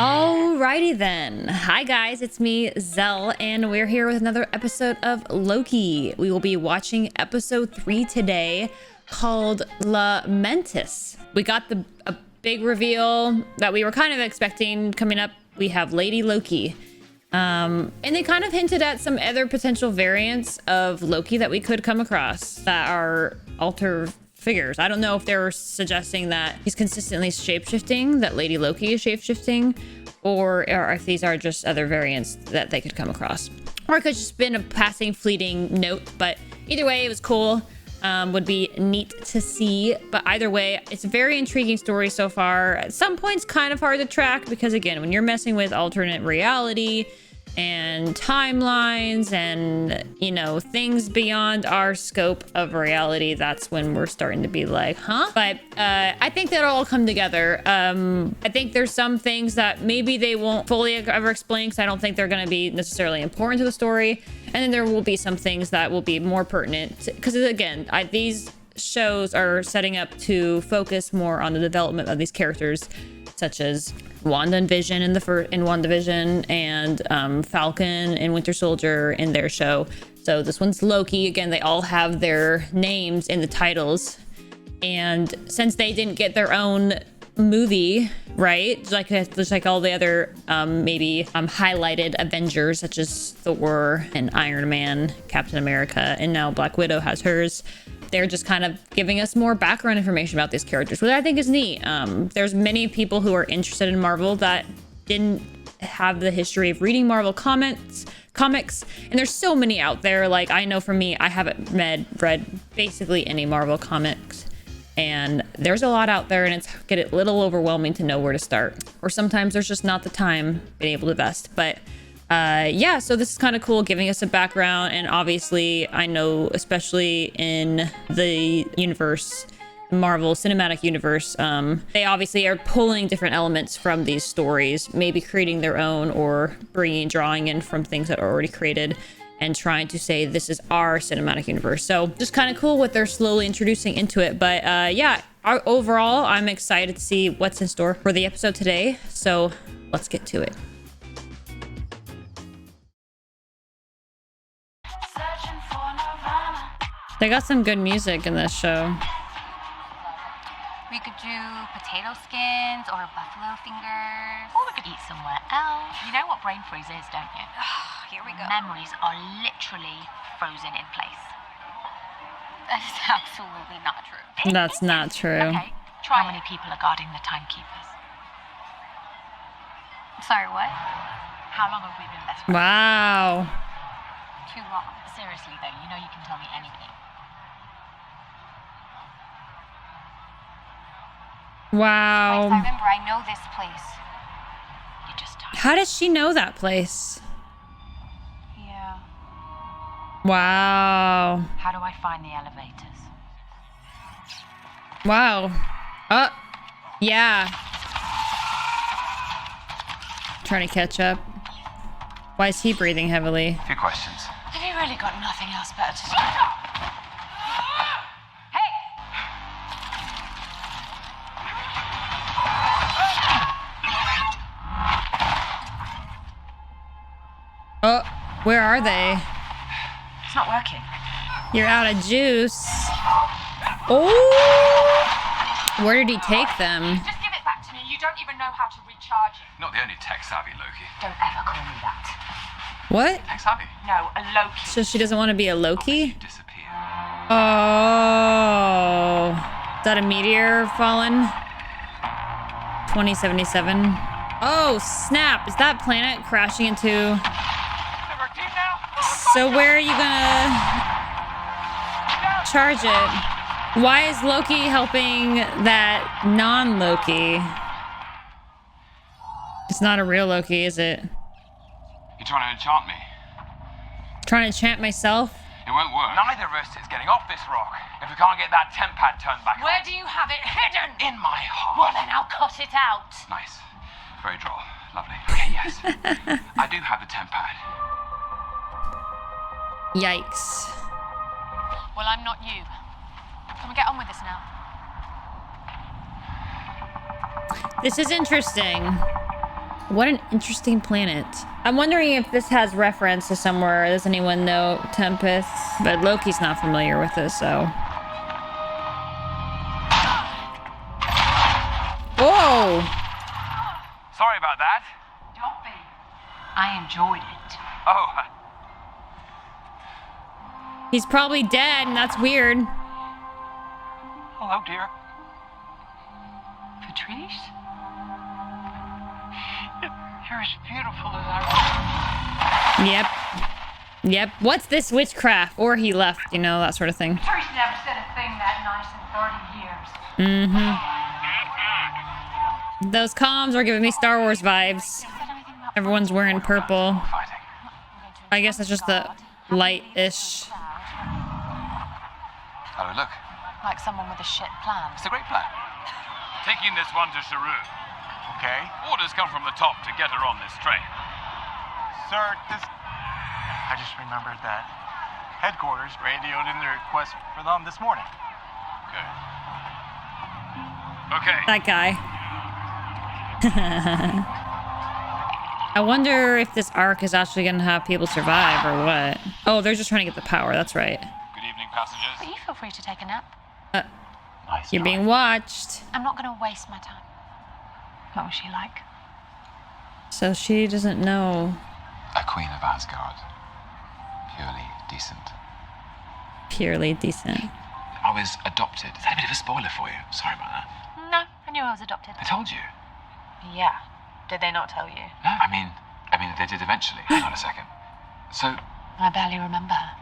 Alrighty then. Hi guys, it's me, Zell, and we're here with another episode of Loki. We will be watching episode 3 today called Lamentis. We got a big reveal that we were kind of expecting coming up. We have Lady Loki. And they kind of hinted at some other potential variants of Loki that we could come across that are alter figures. I don't know if they're suggesting that he's consistently shapeshifting, that Lady Loki is shapeshifting, or if these are just other variants that they could come across. Or it could just been a passing fleeting note, but either way, it was cool. Would be neat to see, but either way, it's a very intriguing story so far. At some points, kind of hard to track because again, when you're messing with alternate reality and timelines and, you know, things beyond our scope of reality, that's when we're starting to be like, huh? But I think that'll all come together. I think there's some things that maybe they won't fully ever explain because I don't think they're going to be necessarily important to the story. And then there will be some things that will be more pertinent because again, these shows are setting up to focus more on the development of these characters, such as Wanda and Vision in WandaVision, and Falcon and Winter Soldier in their show. So this one's Loki. Again, they all have their names in the titles. And since they didn't get their own movie, right? Just like all the other maybe highlighted Avengers, such as Thor and Iron Man, Captain America, and now Black Widow has hers. They're just kind of giving us more background information about these characters, which I think is neat. There's many people who are interested in Marvel that didn't have the history of reading Marvel comics, and there's so many out there. Like, I know for me, I haven't read basically any Marvel comics, and there's a lot out there, and it's get a little overwhelming to know where to start. Or sometimes there's just not the time being able to invest. But yeah, so this is kind of cool, giving us a background. And obviously, I know, especially in the universe, Marvel Cinematic Universe, they obviously are pulling different elements from these stories, maybe creating their own or drawing in from things that are already created and trying to say this is our cinematic universe. So just kind of cool what they're slowly introducing into it. But yeah, overall, I'm excited to see what's in store for the episode today. So let's get to it. They got some good music in this show. We could do potato skins or buffalo fingers. Or we could eat somewhere else. You know what brain freeze is, don't you? Here we go. Memories are literally frozen in place. That is absolutely not true. That's not true. Okay, try. How many people are guarding the timekeepers? Sorry, what? How long have we been best friends? Wow. Too long. Seriously though, you know you can tell me anything. Wow. I remember, I know this place. You just talk. How does she know that place? Yeah. Wow. How do I find the elevators? Wow. Yeah. Trying to catch up. Why is he breathing heavily? A few questions. Have you really got nothing else better to do? Oh, where are they? It's not working. You're out of juice. Oh! Where did he take them? Just give it back to me. You don't even know how to recharge it. Not the only tech savvy Loki. Don't ever call me that. What? Tech savvy? No, a Loki. So she doesn't want to be a Loki? Disappear. Oh. Is that a meteor fallen? 2077. Oh, snap. Is that planet crashing into... So where are you gonna charge it? Why is Loki helping that non-Loki? It's not a real Loki, is it? You're trying to enchant me. Trying to enchant myself? It won't work. Neither of us is getting off this rock if we can't get that temp pad turned back Where on. do you have it hidden? In my heart. Well, then I'll cut it out. Nice. Very droll. Lovely. Okay, yes. I do have the temp pad. Yikes. Well, I'm not you. Can we get on with this now? This is interesting. What an interesting planet. I'm wondering if this has reference to somewhere. Does anyone know Tempest? But Loki's not familiar with this, so. Whoa! Sorry about that. Don't be. I enjoyed it. Oh, He's probably dead, and that's weird. hello, dear. Patrice? You're as beautiful as I... Yep. What's this witchcraft? Or he left, you know, that sort of thing. Patrice never said a thing that nice in 30 years. Those comms are giving me Star Wars vibes. Everyone's wearing purple. Fighting. I guess that's just the light-ish. Oh, look. Like someone with a shit plan. It's a great plan. Taking this one to Saru. Okay. Orders come from the top to get her on this train. Sir, I just remembered that headquarters radioed in their request for them this morning. Okay. Okay. That guy. I wonder if this arc is actually going to have people survive or what. Oh, they're just trying to get the power. That's right. Good evening, passengers. But you feel free to take a nap. Nice. You're being watched. I'm not going to waste my time. What was she like? So she doesn't know. A queen of Asgard. Purely decent. Purely decent. I was adopted. Is that a bit of a spoiler for you? Sorry about that. No, I knew I was adopted. I told you. Yeah. Did they not tell you? No, I mean they did eventually. Hang on a second. So, I barely remember her.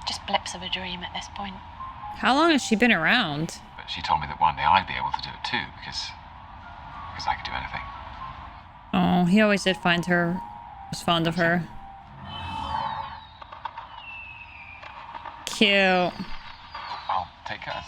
Just blips of a dream at this point. How long has she been around? but she told me that one day I'd be able to do it too, because I could do anything. Oh, he always did find her, was fond of her. Cute. I'll take hers.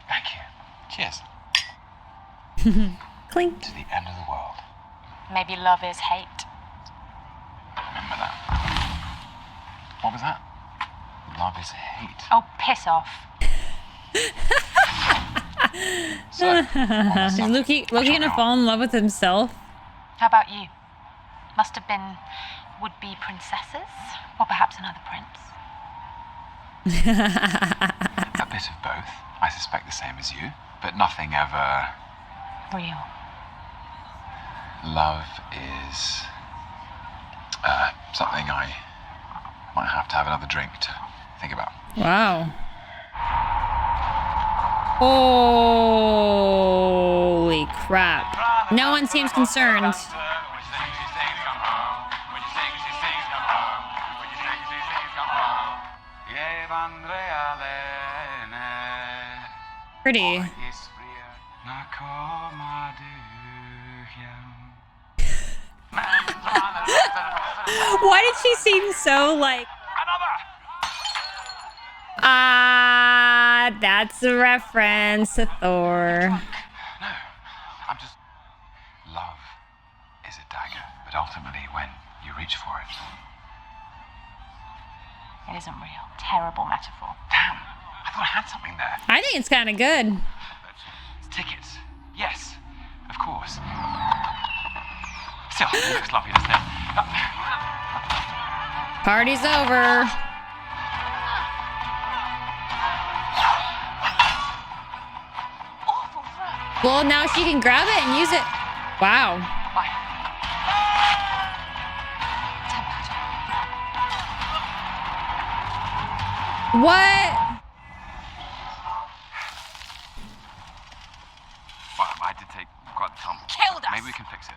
Thank you. Cheers. Clink. To the end of the world. Maybe love is hate. Remember that. What was that? Love is hate. Oh, piss off. So, on the Is subject, Loki what's your gonna goal? fall in love with himself? How about you? Must have been would-be princesses, or perhaps another prince. A bit of both. I suspect the same as you, but nothing ever. Real. Love is something I might have to have another drink to think about. Wow. Holy crap. No one seems concerned. Pretty. Why did she seem so like... That's a reference to Thor. No, I'm just... Love is a dagger, but ultimately when you reach for it... It isn't real. Terrible metaphor. Damn, I thought I had something there. I think it's kind of good. Tickets. Yes, of course. Still, it looks lovely, doesn't it? Party's over. Well, now she can grab it and use it. Wow. Bye. What? Well, I did take quite the tumble. Killed us. Maybe we can fix it.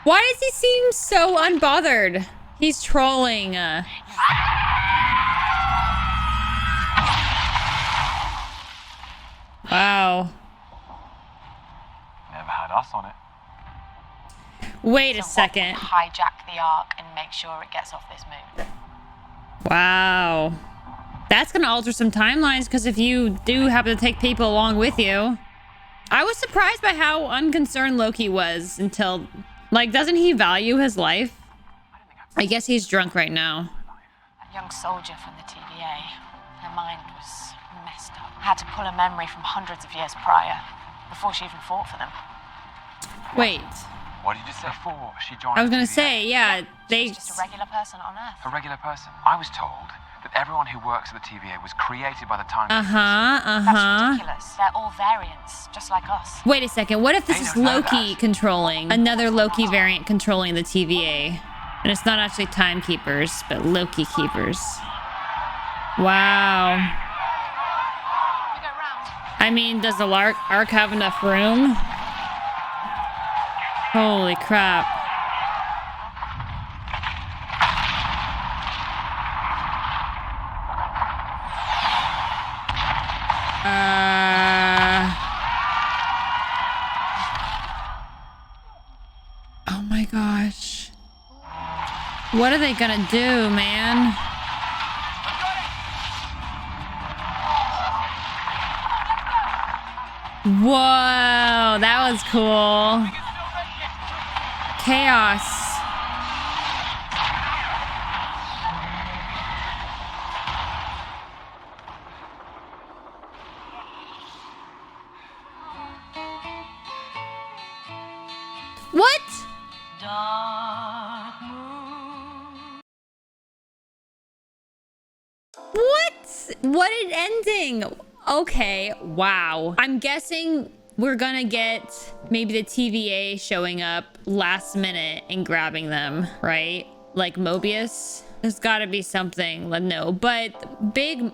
Why does he seem so unbothered? He's trolling. Wow. Never had us on it. Wait a So what second. would hijack the arc and make sure it gets off this moon. Wow. That's going to alter some timelines, because if you do happen to take people along with you... I was surprised by how unconcerned Loki was until... Like, doesn't he value his life? I guess he's drunk right now. A young soldier from the TVA. Her mind was messed up. Had to pull a memory from hundreds of years prior, before she even fought for them. Wait. What did you say? Before she joined I was the gonna TVA. say, yeah, they. Just a regular person on Earth. A regular person. I was told that everyone who works at the TVA was created by the timekeepers. That's ridiculous. They're all variants, just like us. Wait a second. What if this I is don't know Loki that. controlling another Loki variant controlling the TVA, and it's not actually timekeepers, but Loki keepers? Wow. We go round. I mean, does the arc have enough room? Holy crap. Oh my gosh. What are they gonna do, man? Whoa, that was cool. Chaos. What? Dark moon. What an ending. Okay, wow. I'm guessing we're gonna get maybe the TVA showing up last minute and grabbing them, right? Like Mobius. There's gotta be something, no, but big,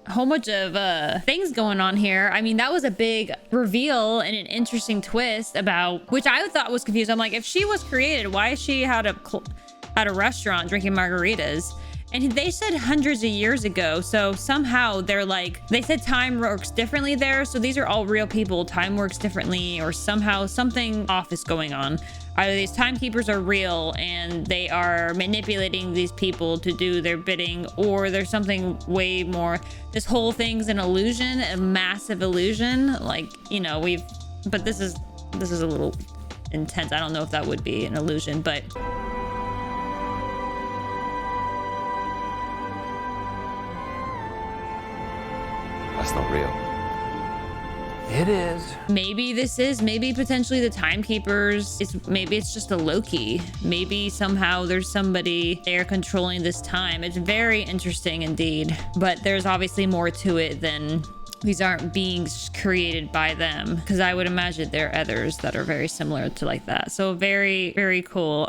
whole bunch of things going on here. I mean, that was a big reveal and an interesting twist about, which I thought was confused. I'm like, if she was created, why is she at a restaurant drinking margaritas? And they said hundreds of years ago. So somehow they're like, they said time works differently there. So these are all real people. Time works differently, or somehow something off is going on. Either these timekeepers are real and they are manipulating these people to do their bidding, or there's something way more. This whole thing's an illusion, a massive illusion. Like, you know, but this is a little intense. I don't know if that would be an illusion, but That's not real. It is. maybe potentially the timekeepers. Maybe it's just a Loki. Maybe somehow there's somebody there controlling this time. It's very interesting indeed, but there's obviously more to it than these aren't beings created by them, because I would imagine there are others that are very similar to like that. So very, very cool.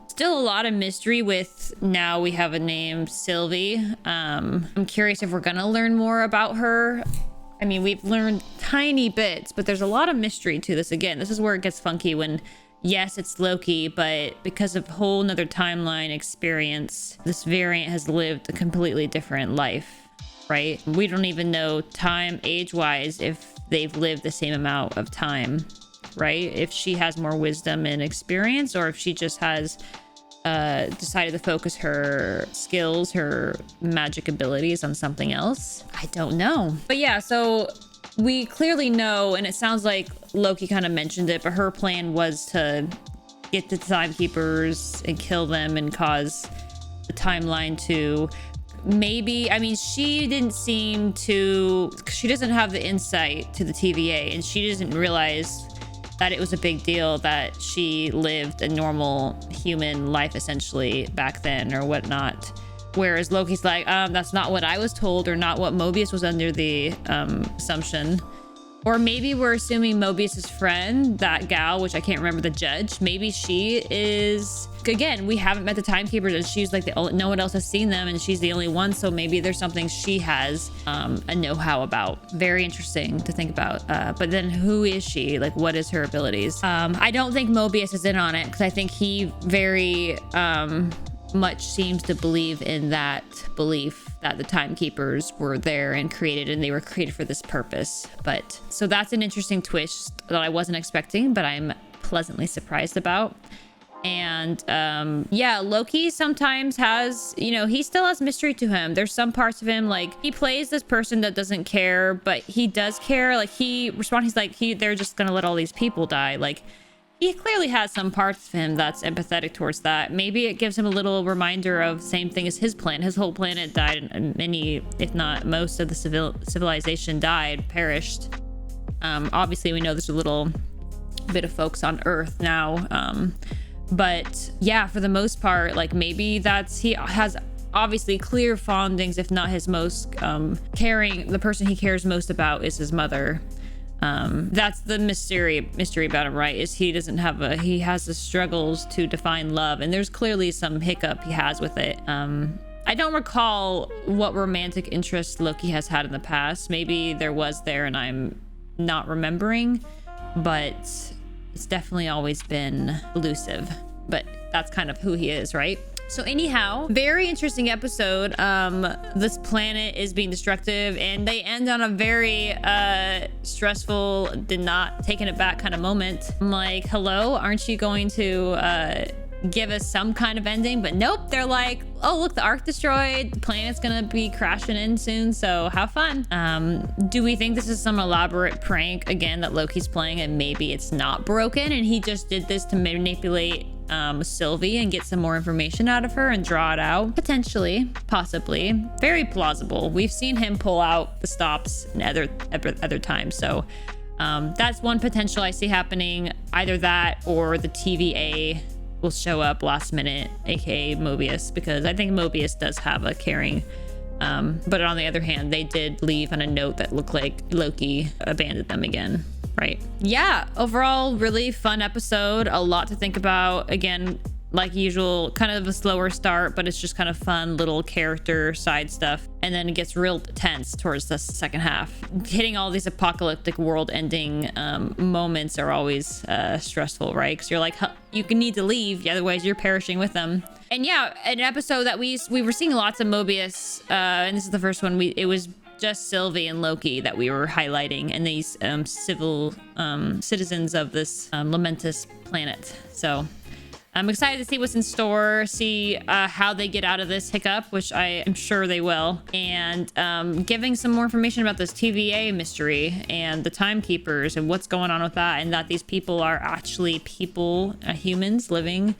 Still a lot of mystery with, now we have a name, Sylvie. I'm curious if we're gonna learn more about her. I mean, we've learned tiny bits, but there's a lot of mystery to this. Again, this is where it gets funky when, yes, it's Loki, but because of whole nother timeline experience, this variant has lived a completely different life, right? We don't even know time age-wise if they've lived the same amount of time, right? If she has more wisdom and experience, or if she just has decided to focus her skills, her magic abilities on something else. I don't know. But yeah, so we clearly know, and it sounds like Loki kind of mentioned it, but her plan was to get the timekeepers and kill them and cause the timeline to maybe, I mean, she didn't seem to, she doesn't have the insight to the TVA, and she doesn't realize that it was a big deal that she lived a normal human life essentially back then or whatnot. Whereas Loki's like, that's not what I was told, or not what Mobius was under the assumption. Or maybe we're assuming Mobius's friend, that gal, which I can't remember, the judge, maybe she is, again, we haven't met the timekeepers, and she's like no one else has seen them, and she's the only one, so maybe there's something she has a know-how about. Very interesting to think about. But then who is she? Like, what is her abilities? I don't think Mobius is in on it, because I think he very much seems to believe in that belief that the timekeepers were there and created, and they were created for this purpose. But so that's an interesting twist that I wasn't expecting, but I'm pleasantly surprised about. And yeah, Loki sometimes has, you know, he still has mystery to him. There's some parts of him, like, he plays this person that doesn't care, but he does care. Like, he responds, he's like, they're just gonna let all these people die. Like, he clearly has some parts of him that's empathetic towards that. Maybe it gives him a little reminder of same thing as his plan. His whole planet died, and many, if not most of the civilization died, perished. Obviously we know there's a little bit of folks on Earth now. But yeah, for the most part, like maybe he has obviously clear fondings, if not his most the person he cares most about is his mother. That's the mystery about him, right? Is he has the struggles to define love, and there's clearly some hiccup he has with it. I don't recall what romantic interest Loki has had in the past. Maybe there was there and I'm not remembering, but it's definitely always been elusive. But that's kind of who he is, right? So anyhow, very interesting episode. This planet is being destructive, and they end on a very stressful, did not taken it back kind of moment. I'm like, hello, aren't you going to give us some kind of ending? But nope, they're like, oh look, the ark destroyed, the planet's gonna be crashing in soon, so have fun. Do we think this is some elaborate prank again that Loki's playing, and maybe it's not broken and he just did this to manipulate Sylvie and get some more information out of her and draw it out? Potentially, possibly, very plausible. We've seen him pull out the stops in other times, so that's one potential I see happening. Either that or the TVA will show up last minute, aka Mobius, because I think Mobius does have a caring, but on the other hand, they did leave on a note that looked like Loki abandoned them again, right? Yeah, overall really fun episode, a lot to think about. Again, like usual, kind of a slower start, but it's just kind of fun little character side stuff, and then it gets real tense towards the second half. Hitting all these apocalyptic world ending moments are always stressful, right? Because you're like, you need to leave, otherwise you're perishing with them. And yeah, an episode that we were seeing lots of Mobius, and this is the first one. It was just Sylvie and Loki that we were highlighting, and these civil citizens of this Lamentis planet. So I'm excited to see what's in store, see how they get out of this hiccup, which I am sure they will, and giving some more information about this TVA mystery and the timekeepers and what's going on with that, and that these people are actually people, humans living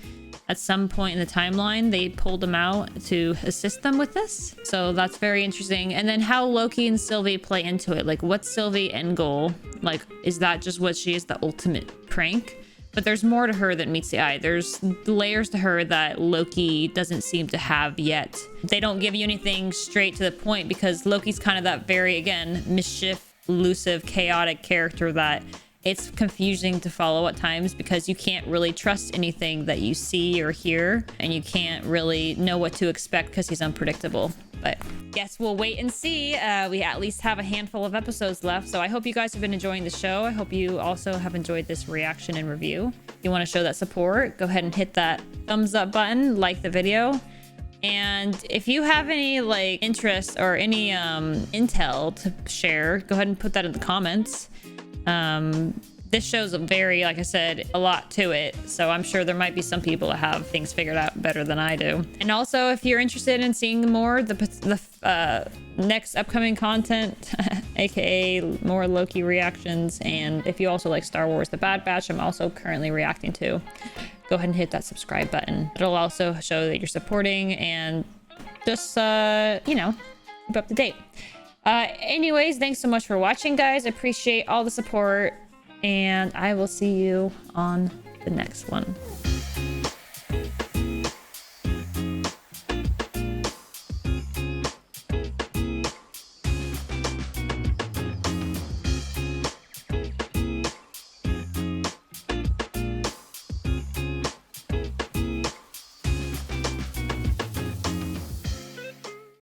at some point in the timeline. They pulled them out to assist them with this. So that's very interesting. And then how Loki and Sylvie play into it. Like, what's Sylvie's end goal? Like, is that just what she is, the ultimate prank? But there's more to her than meets the eye. There's layers to her that Loki doesn't seem to have yet. They don't give you anything straight to the point, because Loki's kind of that very, again, mischief, elusive, chaotic character that it's confusing to follow at times, because you can't really trust anything that you see or hear, and you can't really know what to expect because he's unpredictable. But guess we'll wait and see. We at least have a handful of episodes left, so I hope you guys have been enjoying the show. I hope you also have enjoyed this reaction and review. If you want to show that support, go ahead and hit that thumbs up button, like the video. And if you have any like interest or any intel to share, go ahead and put that in the comments. This show's like I said, a lot to it, so I'm sure there might be some people that have things figured out better than I do. And also, if you're interested in seeing more the next upcoming content, aka more Loki reactions, and if you also like Star Wars The Bad Batch, I'm also currently reacting to, go ahead and hit that subscribe button. It'll also show that you're supporting and just you know, keep up to date. Anyways, thanks so much for watching, guys. I appreciate all the support, and I will see you on the next one.